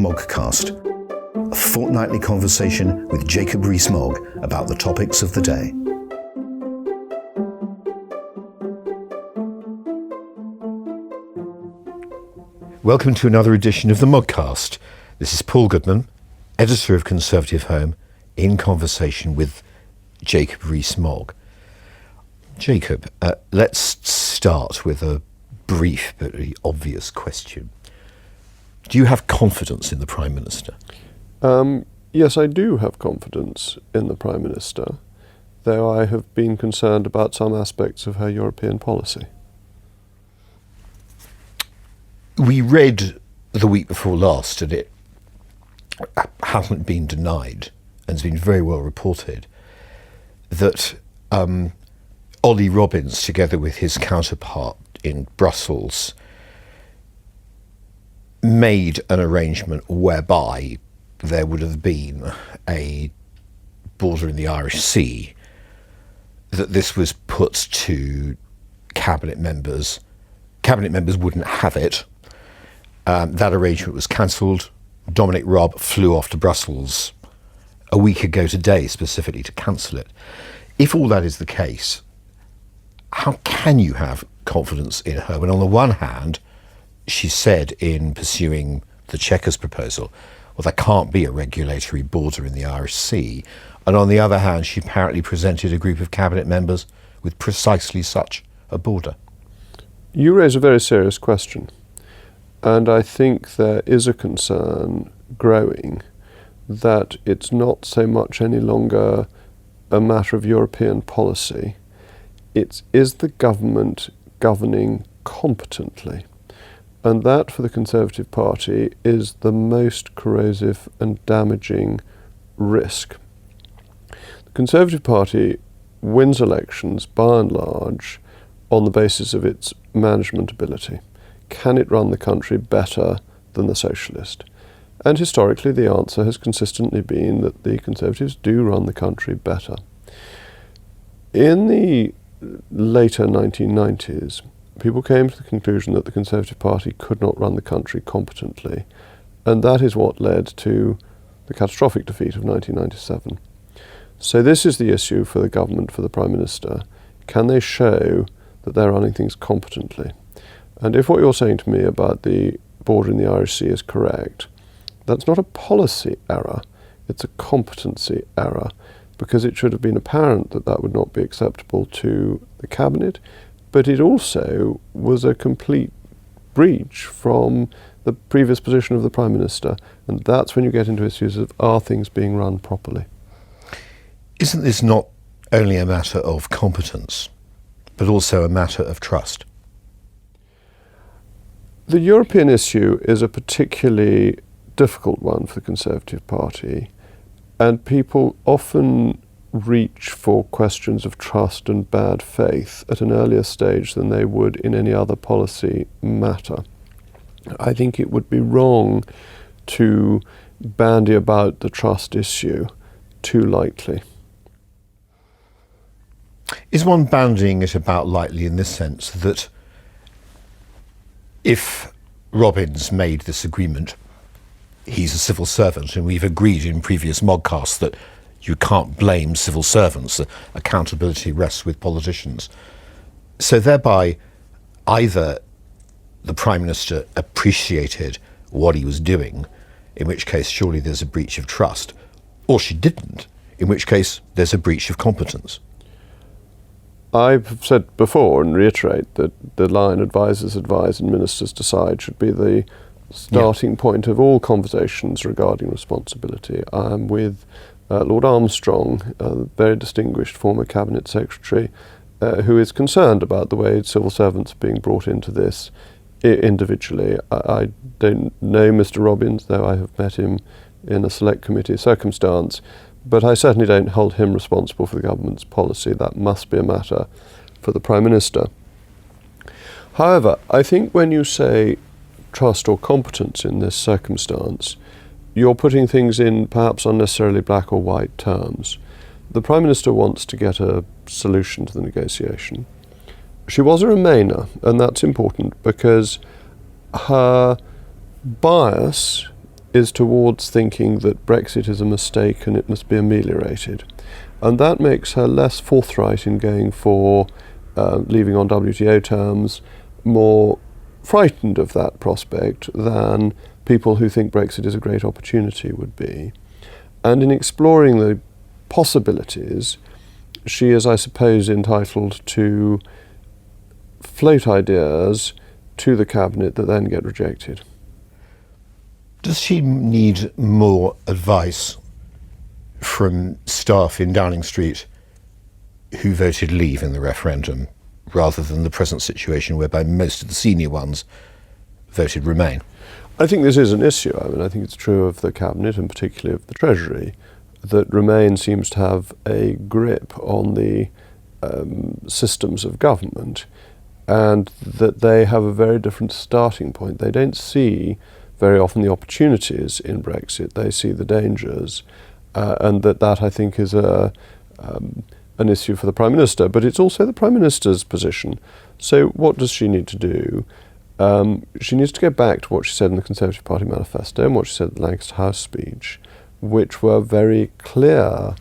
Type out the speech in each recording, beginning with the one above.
Moggcast, a fortnightly conversation with Jacob Rees-Mogg about the topics of the day. Welcome to another edition of the Moggcast. This is Paul Goodman, editor of Conservative Home, in conversation with Jacob Rees-Mogg. Jacob, let's start with a brief but very obvious question. Do you have confidence in the Prime Minister? Yes, I do have confidence in the Prime Minister, though I have been concerned about some aspects of her European policy. We read the week before last, and it hasn't been denied, and has been very well reported, that Ollie Robbins, together with his counterpart in Brussels, made an arrangement whereby there would have been a border in the Irish Sea, that this was put to cabinet members. Cabinet members wouldn't have it. That arrangement was cancelled. Dominic Raab flew off to Brussels a week ago today specifically to cancel it. If all that is the case, how can you have confidence in her when on the one hand she said in pursuing the Chequers proposal, well, there can't be a regulatory border in the Irish Sea, and on the other hand she apparently presented a group of cabinet members with precisely such a border? You raise a very serious question, and I think there is a concern growing that it's not so much any longer a matter of European policy. Is the government governing competently? And that, for the Conservative Party, is the most corrosive and damaging risk. The Conservative Party wins elections, by and large, on the basis of its management ability. Can it run the country better than the Socialist? And historically, the answer has consistently been that the Conservatives do run the country better. In the later 1990s, people came to the conclusion that the Conservative Party could not run the country competently, and that is what led to the catastrophic defeat of 1997. So this is the issue for the government, for the Prime Minister. Can they show that they're running things competently? And if what you're saying to me about the border in the Irish Sea is correct, that's not a policy error, it's a competency error, because it should have been apparent that that would not be acceptable to the Cabinet, but it also was a complete breach from the previous position of the Prime Minister, and that's when you get into issues of are things being run properly. Isn't this not only a matter of competence, but also a matter of trust? The European issue is a particularly difficult one for the Conservative Party, and people often reach for questions of trust and bad faith at an earlier stage than they would in any other policy matter. I think it would be wrong to bandy about the trust issue too lightly. Is one bandying it about lightly in this sense that if Robbins made this agreement, he's a civil servant, and we've agreed in previous Moggcasts that you can't blame civil servants. Accountability rests with politicians. So thereby, either the Prime Minister appreciated what he was doing, in which case surely there's a breach of trust, or she didn't, in which case there's a breach of competence. I've said before and reiterate that the line advisers advise and ministers decide should be the starting point of all conversations regarding responsibility. I'm with Lord Armstrong, a very distinguished former Cabinet Secretary, who is concerned about the way civil servants are being brought into this individually. I don't know Mr. Robbins, though I have met him in a select committee circumstance, but I certainly don't hold him responsible for the government's policy. That must be a matter for the Prime Minister. However, I think when you say trust or competence in this circumstance, you're putting things in perhaps unnecessarily black or white terms. The Prime Minister wants to get a solution to the negotiation. She was a Remainer, and that's important because her bias is towards thinking that Brexit is a mistake and it must be ameliorated. And that makes her less forthright in going for leaving on WTO terms, more frightened of that prospect than people who think Brexit is a great opportunity would be. And in exploring the possibilities, she is, I suppose, entitled to float ideas to the cabinet that then get rejected. Does she need more advice from staff in Downing Street who voted leave in the referendum, rather than the present situation whereby most of the senior ones voted remain? I think this is an issue. I mean, I think it's true of the cabinet and particularly of the Treasury, that Remain seems to have a grip on the systems of government, and that they have a very different starting point. They don't see very often the opportunities in Brexit. They see the dangers, and that I think is an issue for the Prime Minister. But it's also the Prime Minister's position. So what does she need to do? She needs to go back to what she said in the Conservative Party manifesto and what she said in the Lancaster House speech, which were very clear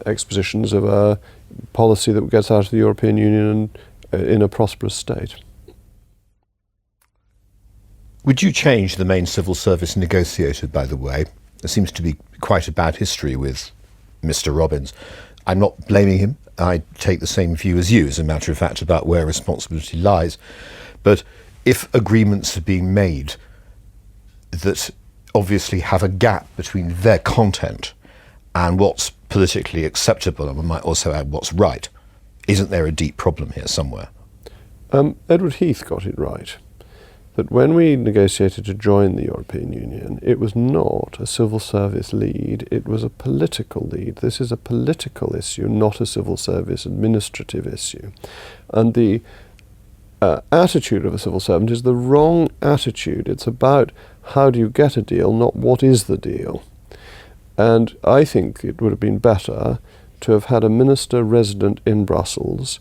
expositions of a policy that would get us out of the European Union in a prosperous state. Would you change the main civil service negotiator, by the way? There seems to be quite a bad history with Mr. Robbins. I'm not blaming him. I take the same view as you, as a matter of fact, about where responsibility lies. But if agreements are being made that obviously have a gap between their content and what's politically acceptable, and we might also add what's right, isn't there a deep problem here somewhere? Edward Heath got it right, that when we negotiated to join the European Union, it was not a civil service lead, it was a political lead. This is a political issue, not a civil service administrative issue. And the attitude of a civil servant is the wrong attitude. It's about how do you get a deal, not what is the deal. And I think it would have been better to have had a minister resident in Brussels,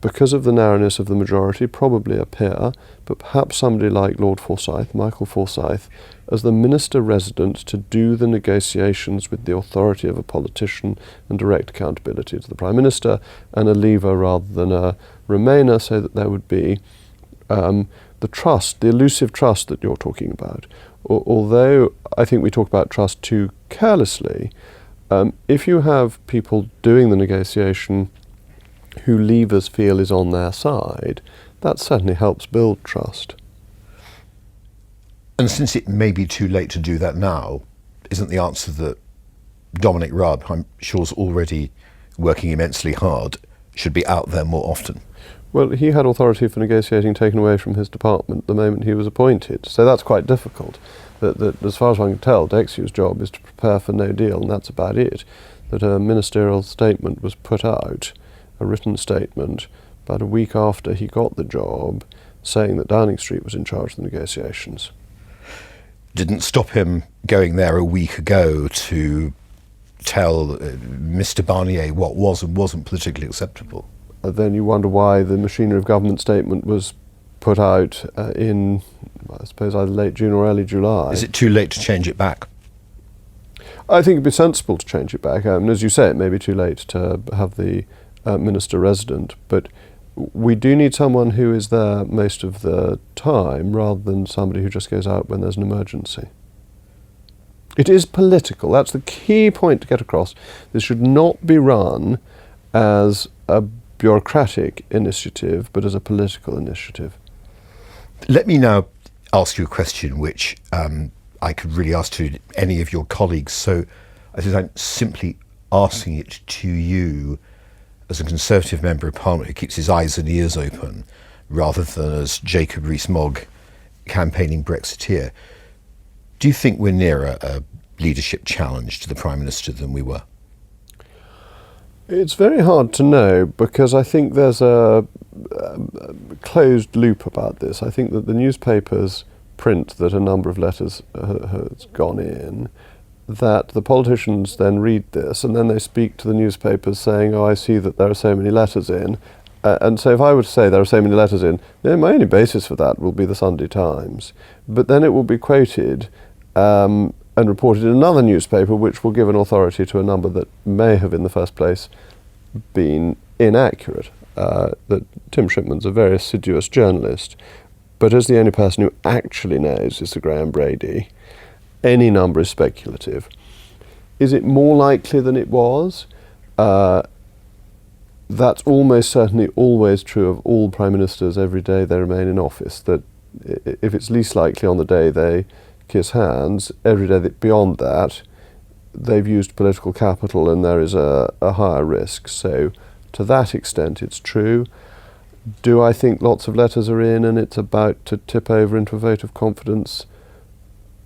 because of the narrowness of the majority, probably a peer, but perhaps somebody like Lord Forsyth, Michael Forsyth, as the minister resident to do the negotiations with the authority of a politician and direct accountability to the Prime Minister, and a leaver rather than a remainer, so that there would be the trust, the elusive trust that you're talking about. Although I think we talk about trust too carelessly, if you have people doing the negotiation who leavers feel is on their side, that certainly helps build trust. And since it may be too late to do that now, isn't the answer that Dominic Raab, I'm sure, is already working immensely hard, should be out there more often? Well, he had authority for negotiating taken away from his department the moment he was appointed, so that's quite difficult. That as far as I can tell, Dexew's job is to prepare for no deal, and that's about it. That a ministerial statement was put out, a written statement, about a week after he got the job, saying that Downing Street was in charge of the negotiations. Didn't stop him going there a week ago to tell Mr. Barnier what was and wasn't politically acceptable. Then you wonder why the machinery of government statement was put out in, I suppose, either late June or early July. Is it too late to change it back? I think it'd be sensible to change it back. And as you say, it may be too late to have the minister resident, but we do need someone who is there most of the time rather than somebody who just goes out when there's an emergency. It is political. That's the key point to get across. This should not be run as a bureaucratic initiative, but as a political initiative. Let me now ask you a question which I could really ask to any of your colleagues. So I think I'm simply asking it to you as a Conservative Member of Parliament who keeps his eyes and ears open, rather than as Jacob Rees-Mogg campaigning Brexiteer. Do you think we're nearer a leadership challenge to the Prime Minister than we were? It's very hard to know, because I think there's a closed loop about this. I think that the newspapers print that a number of letters has gone in, that the politicians then read this, and then they speak to the newspapers saying, oh, I see that there are so many letters in. And so if I were to say there are so many letters in, then my only basis for that will be the Sunday Times. But then it will be quoted and reported in another newspaper, which will give an authority to a number that may have in the first place been inaccurate. That Tim Shipman's a very assiduous journalist, but as the only person who actually knows is Sir Graham Brady, any number is speculative. Is it more likely than it was? That's almost certainly always true of all prime ministers every day they remain in office, that if it's least likely on the day they kiss hands, every day beyond that they've used political capital and there is a higher risk. So to that extent it's true. Do I think lots of letters are in and it's about to tip over into a vote of confidence?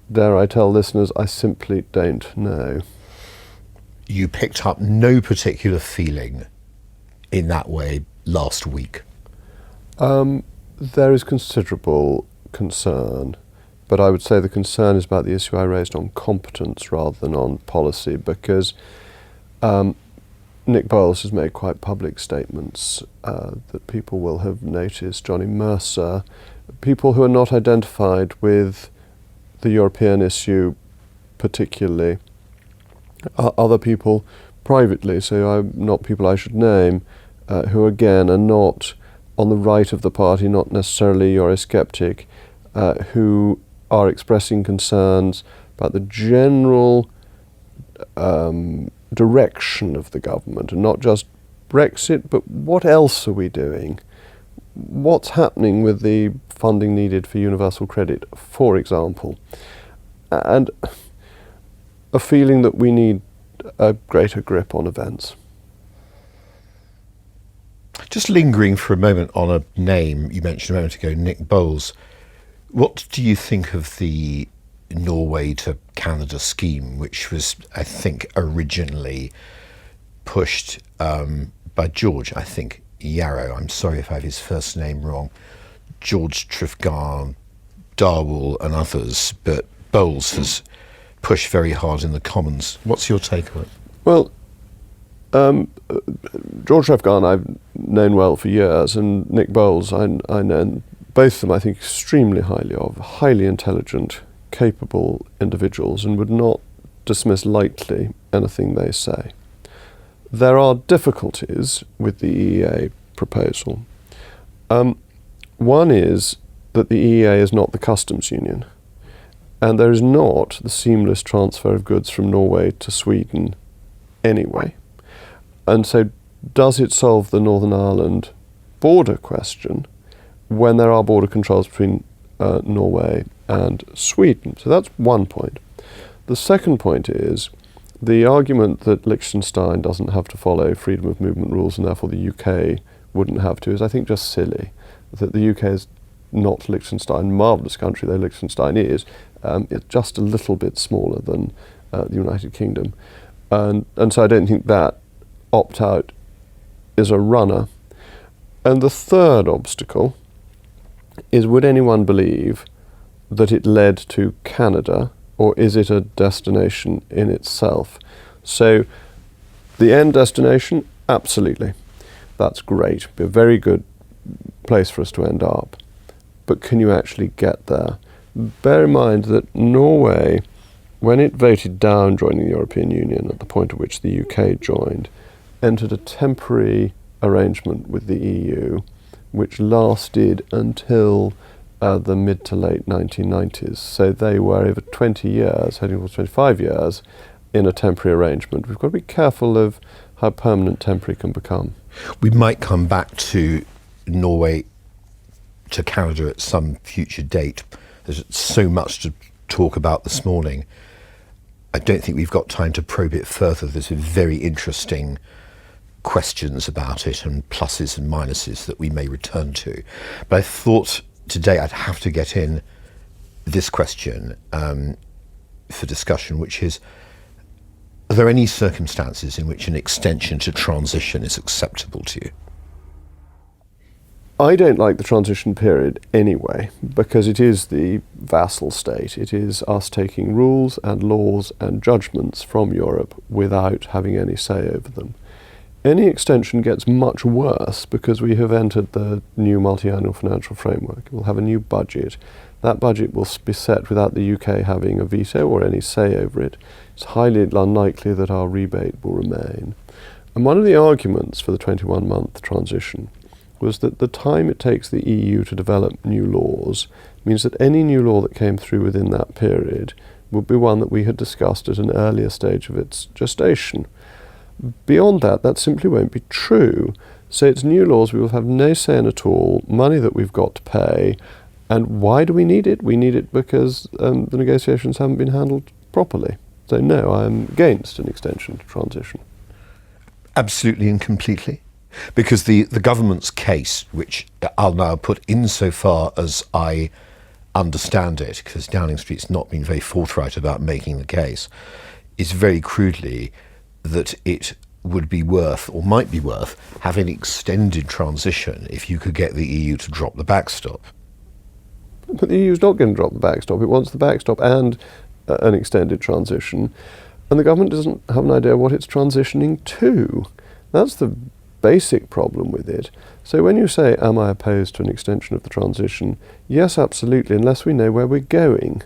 Dare I tell listeners, I simply don't know. You picked up no particular feeling in that way last week? There is considerable concern, but I would say the concern is about the issue I raised on competence rather than on policy, because Nick Boles has made quite public statements that people will have noticed. Johnny Mercer, people who are not identified with the European issue particularly, other people privately, so not people I should name, who again are not on the right of the party, not necessarily Eurosceptic, who are expressing concerns about the general direction of the government, and not just Brexit, but what else are we doing? What's happening with the funding needed for universal credit, for example? And a feeling that we need a greater grip on events. Just lingering for a moment on a name you mentioned a moment ago, Nick Boles. What do you think of the Norway to Canada scheme, which was, I think, originally pushed by George, I think, Yarrow, I'm sorry if I have his first name wrong, George Trifgar, Darwell and others, but Boles has pushed very hard in the Commons. What's your take on it? Well, George Trifgar I've known well for years, and Nick Boles I know both of them I think extremely highly of, highly intelligent, capable individuals, and would not dismiss lightly anything they say. There are difficulties with the EEA proposal. One is that the EEA is not the customs union, and there is not the seamless transfer of goods from Norway to Sweden anyway. And so does it solve the Northern Ireland border question when there are border controls between Norway and Sweden? So that's one point. The second point is the argument that Liechtenstein doesn't have to follow freedom of movement rules and therefore the UK wouldn't have to is, I think, just silly. That the UK is not Liechtenstein, marvellous country though Liechtenstein is, it's just a little bit smaller than the United Kingdom. And so I don't think that opt-out is a runner. And the third obstacle is, would anyone believe that it led to Canada, or is it a destination in itself? So the end destination, absolutely. That's great. Be a very good place for us to end up. But can you actually get there? Bear in mind that Norway, when it voted down joining the European Union at the point at which the UK joined, entered a temporary arrangement with the EU which lasted until the mid to late 1990s. So they were over 20 years, heading towards 25 years, in a temporary arrangement. We've got to be careful of how permanent temporary can become. We might come back to Norway to Canada at some future date. There's so much to talk about this morning. I don't think we've got time to probe it further. There's very interesting questions about it and pluses and minuses that we may return to. But I thought today I'd have to get in this question for discussion, which is, are there any circumstances in which an extension to transition is acceptable to you? I don't like the transition period anyway, because it is the vassal state. It is us taking rules and laws and judgments from Europe without having any say over them. Any extension gets much worse because we have entered the new multi-annual financial framework. We'll have a new budget. That budget will be set without the UK having a veto or any say over it. It's highly unlikely that our rebate will remain. And one of the arguments for the 21-month transition was that the time it takes the EU to develop new laws means that any new law that came through within that period would be one that we had discussed at an earlier stage of its gestation. Beyond that, that simply won't be true. So it's new laws we will have no say in at all, money that we've got to pay. And why do we need it? We need it because the negotiations haven't been handled properly. So no, I'm against an extension to transition. Absolutely and completely. Because the government's case, which I'll now put insofar as I understand it, because Downing Street's not been very forthright about making the case, is very crudely that it would be worth, or might be worth, having extended transition if you could get the EU to drop the backstop. But the EU's not going to drop the backstop. It wants the backstop and an extended transition. And the government doesn't have an idea what it's transitioning to. That's the basic problem with it. So when you say, am I opposed to an extension of the transition? Yes, absolutely, unless we know where we're going.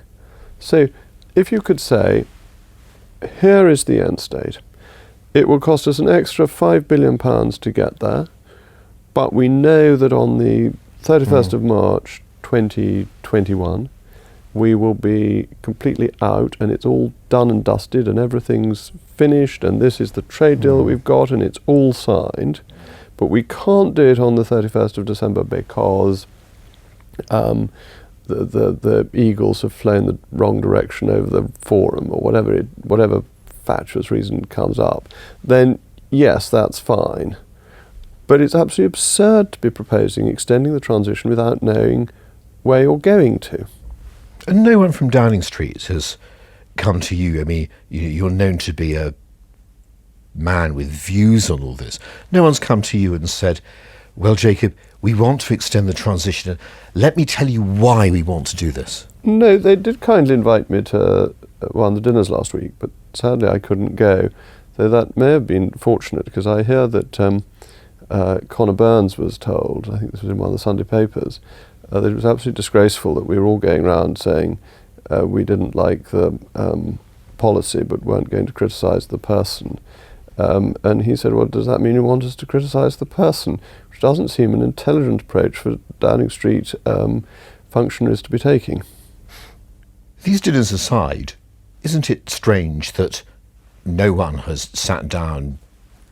So if you could say, here is the end state. It will cost us an extra £5 billion to get there, but we know that on the 31st of March 2021, we will be completely out and it's all done and dusted and everything's finished and this is the trade deal that we've got and it's all signed. But we can't do it on the 31st of December because the eagles have flown the wrong direction over the forum or whatever fatuous reason comes up. Then yes, that's fine. But it's absolutely absurd to be proposing extending the transition without knowing where you're going to. And no one from Downing Street has come to you. I mean, you're known to be a man with views on all this. No one's come to you and said, well, Jacob, we want to extend the transition. And let me tell you why we want to do this. No, they did kindly invite me to one of the dinners last week, but sadly I couldn't go. So that may have been fortunate because I hear that Connor Burns was told, I think this was in one of the Sunday papers, that it was absolutely disgraceful that we were all going around saying we didn't like the policy but weren't going to criticise the person. And he said, well, does that mean you want us to criticise the person? Which doesn't seem an intelligent approach for Downing Street functionaries to be taking. These dinners aside, isn't it strange that no one has sat down,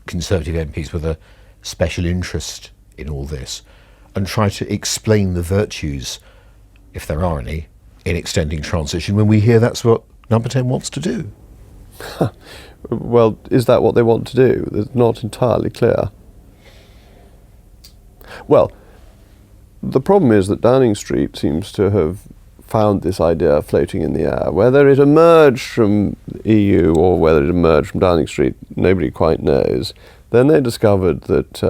Conservative MPs with a special interest in all this, and try to explain the virtues, if there are any, in extending transition when we hear that's what Number 10 wants to do? Well, is that what they want to do? It's not entirely clear. Well, the problem is that Downing Street seems to have found this idea floating in the air. Whether it emerged from the EU or whether it emerged from Downing Street, nobody quite knows. Then they discovered that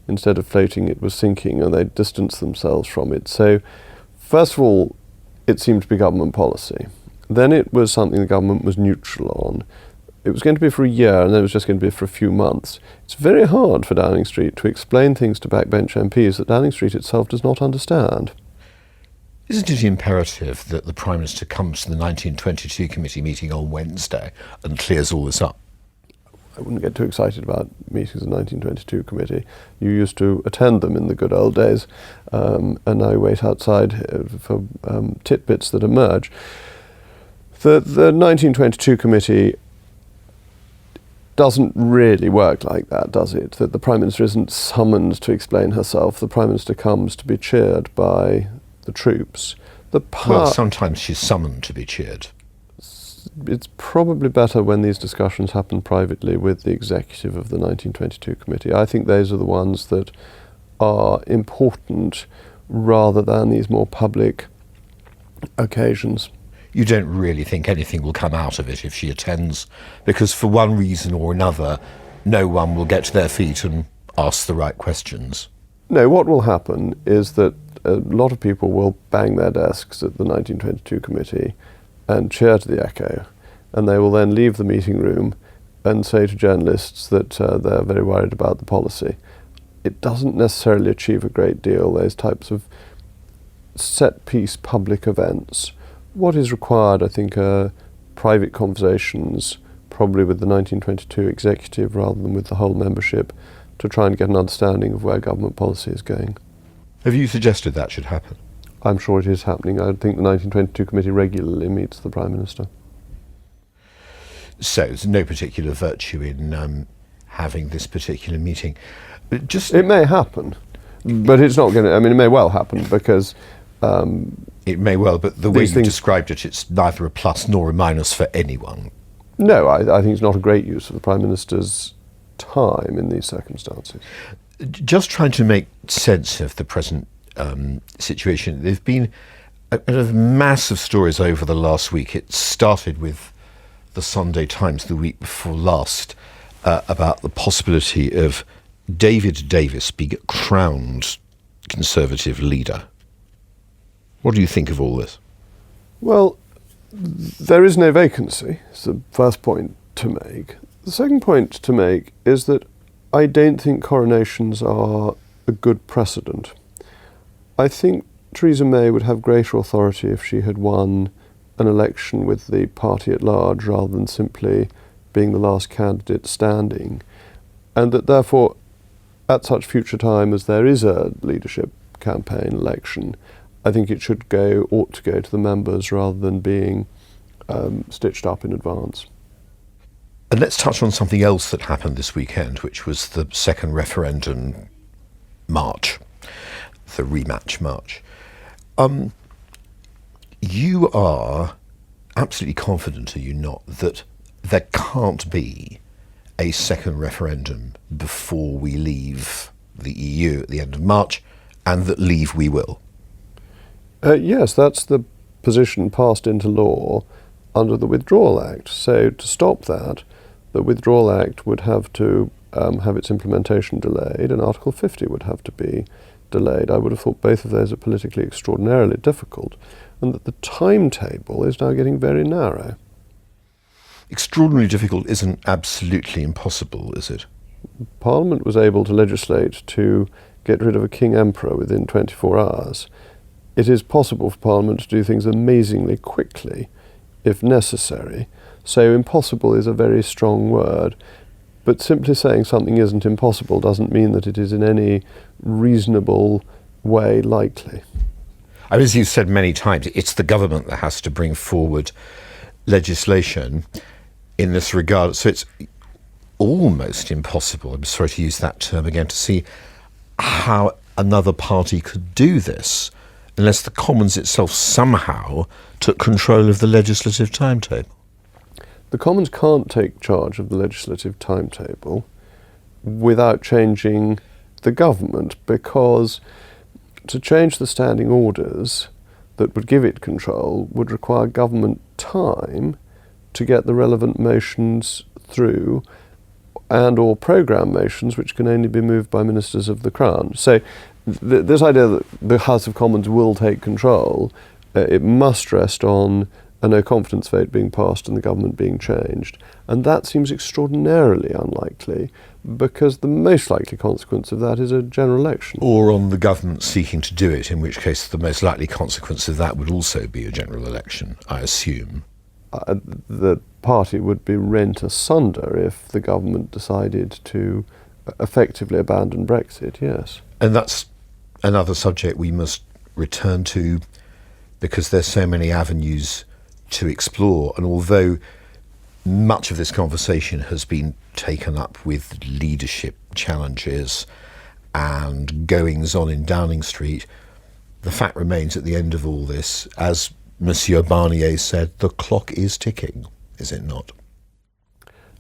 instead of floating, it was sinking, and they distanced themselves from it. So, first of all, it seemed to be government policy. Then it was something the government was neutral on. It was going to be for a year, and then it was just going to be for a few months. It's very hard for Downing Street to explain things to backbench MPs that Downing Street itself does not understand. Isn't it imperative that the Prime Minister comes to the 1922 committee meeting on Wednesday and clears all this up? I wouldn't get too excited about meetings of the 1922 committee. You used to attend them in the good old days, and now you wait outside for titbits that emerge. The 1922 committee doesn't really work like that, does it? That the Prime Minister isn't summoned to explain herself. The Prime Minister comes to be cheered by the troops. Well, sometimes she's summoned to be cheered. It's probably better when these discussions happen privately with the executive of the 1922 committee. I think those are the ones that are important rather than these more public occasions. You don't really think anything will come out of it if she attends, because for one reason or another, no one will get to their feet and ask the right questions. No, what will happen is that a lot of people will bang their desks at the 1922 committee and cheer to the echo, and they will then leave the meeting room and say to journalists that they're very worried about the policy. It doesn't necessarily achieve a great deal, those types of set-piece public events. What is required, I think, are private conversations, probably with the 1922 executive rather than with the whole membership, to try and get an understanding of where government policy is going. Have you suggested that should happen? I'm sure it is happening. I think the 1922 committee regularly meets the Prime Minister. So there's no particular virtue in having this particular meeting. But just It may happen, but it's not going to. I mean, it may well happen because it may well, but the way these you things- described it, it's neither a plus nor a minus for anyone. no, I think it's not a great use of the Prime Minister's time in these circumstances. Just trying to make sense of the present situation. There've been a mass of stories over the last week. It started with the Sunday Times the week before last about the possibility of David Davis being crowned Conservative leader. What do you think of all this? Well, there is no vacancy, is the first point to make. The second point to make is that I don't think coronations are a good precedent. I think Theresa May would have greater authority if she had won an election with the party at large rather than simply being the last candidate standing, and that therefore at such future time as there is a leadership campaign election, I think it ought to go to the members rather than being stitched up in advance. And let's touch on something else that happened this weekend, which was the second referendum march, the rematch march. You are absolutely confident, are you not, that there can't be a second referendum before we leave the EU at the end of March, and that leave we will? Yes, that's the position passed into law under the Withdrawal Act. So to stop that, the Withdrawal Act would have to have its implementation delayed, and Article 50 would have to be delayed. I would have thought both of those are politically extraordinarily difficult, and that the timetable is now getting very narrow. Extraordinarily difficult isn't absolutely impossible, is it? Parliament was able to legislate to get rid of a king emperor within 24 hours. It is possible for Parliament to do things amazingly quickly, if necessary. So impossible is a very strong word, but simply saying something isn't impossible doesn't mean that it is in any reasonable way likely. As you've said many times, it's the government that has to bring forward legislation in this regard. So it's almost impossible, I'm sorry to use that term again, to see how another party could do this unless the Commons itself somehow took control of the legislative timetable. The Commons can't take charge of the legislative timetable without changing the government, because to change the standing orders that would give it control would require government time to get the relevant motions through, and or programme motions which can only be moved by ministers of the Crown. So this idea that the House of Commons will take control, it must rest on a no-confidence vote being passed and the government being changed. And that seems extraordinarily unlikely, because the most likely consequence of that is a general election. Or on the government seeking to do it, in which case the most likely consequence of that would also be a general election, I assume. The party would be rent asunder if the government decided to effectively abandon Brexit, yes. And that's another subject we must return to, because there's so many avenues to explore. And although much of this conversation has been taken up with leadership challenges and goings on in Downing Street, the fact remains at the end of all this, as Monsieur Barnier said, the clock is ticking, is it not?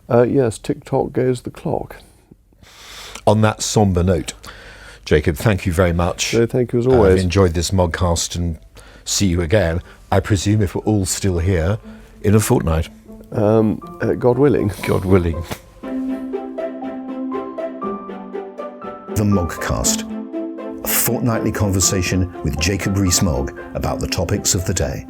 Yes, tick-tock goes the clock. On that sombre note, Jacob, thank you very much. So thank you as always. I've enjoyed this Moggcast and see you again, I presume, if we're all still here, in a fortnight. God willing. God willing. The Moggcast, a fortnightly conversation with Jacob Rees-Mogg about the topics of the day.